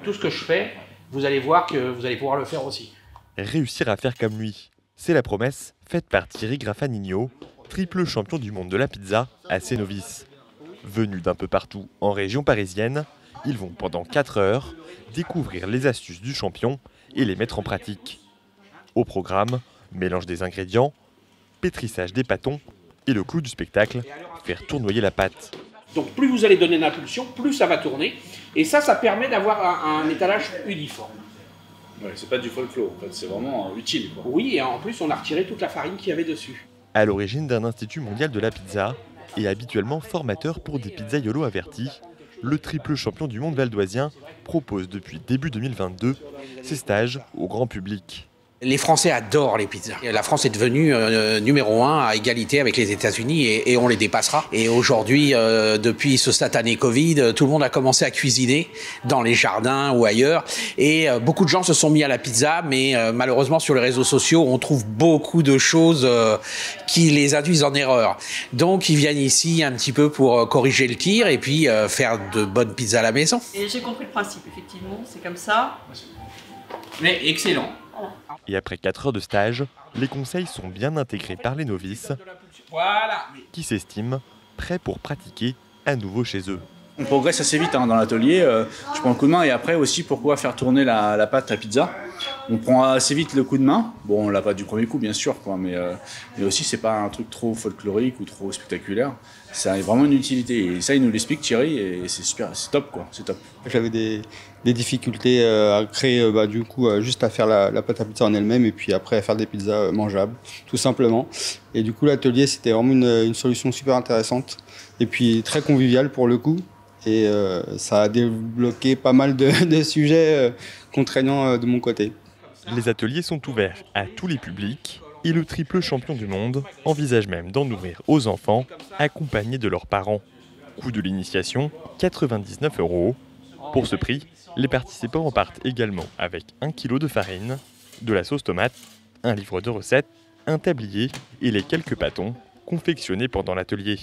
Tout ce que je fais, vous allez voir que vous allez pouvoir le faire aussi. Réussir à faire comme lui, c'est la promesse faite par Thierry Graffagnino, triple champion du monde de la pizza à ses novices. Venus d'un peu partout en région parisienne, ils vont pendant 4 heures découvrir les astuces du champion et les mettre en pratique. Au programme, mélange des ingrédients, pétrissage des pâtons et le clou du spectacle, faire tournoyer la pâte. Donc plus vous allez donner d'impulsion, plus ça va tourner. Et ça permet d'avoir un étalage uniforme. Ouais, c'est pas du folklore, en fait, c'est vraiment utile, quoi. Oui, et en plus on a retiré toute la farine qu'il y avait dessus. À l'origine d'un institut mondial de la pizza et habituellement formateur pour des pizzaiolos avertis, le triple champion du monde valdoisien propose depuis début 2022 ses stages au grand public. Les Français adorent les pizzas. La France est devenue numéro 1 à égalité avec les États-Unis et on les dépassera. Et aujourd'hui, depuis ce satané Covid, tout le monde a commencé à cuisiner dans les jardins ou ailleurs. Et beaucoup de gens se sont mis à la pizza, mais malheureusement sur les réseaux sociaux, on trouve beaucoup de choses qui les induisent en erreur. Donc ils viennent ici un petit peu pour corriger le tir et puis faire de bonnes pizzas à la maison. Et j'ai compris le principe, effectivement, c'est comme ça. Mais excellent. Et après 4 heures de stage, les conseils sont bien intégrés par les novices qui s'estiment prêts pour pratiquer à nouveau chez eux. On progresse assez vite dans l'atelier, je prends le coup de main et après aussi pourquoi faire tourner la pâte à pizza. On prend assez vite le coup de main, bon on l'a pas du premier coup bien sûr, quoi, mais aussi c'est pas un truc trop folklorique ou trop spectaculaire, ça a vraiment une utilité et ça il nous l'explique Thierry et c'est super, c'est top quoi, c'est top. J'avais des difficultés à créer du coup juste à faire la pâte à pizza en elle-même et puis après à faire des pizzas mangeables tout simplement. Et du coup l'atelier c'était vraiment une solution super intéressante et puis très conviviale pour le coup. Et ça a débloqué pas mal de sujets contraignants de mon côté. Les ateliers sont ouverts à tous les publics et le triple champion du monde envisage même d'en ouvrir aux enfants accompagnés de leurs parents. Coût de l'initiation, 99 €. Pour ce prix, les participants repartent également avec 1 kg de farine, de la sauce tomate, un livre de recettes, un tablier et les quelques pâtons confectionnés pendant l'atelier.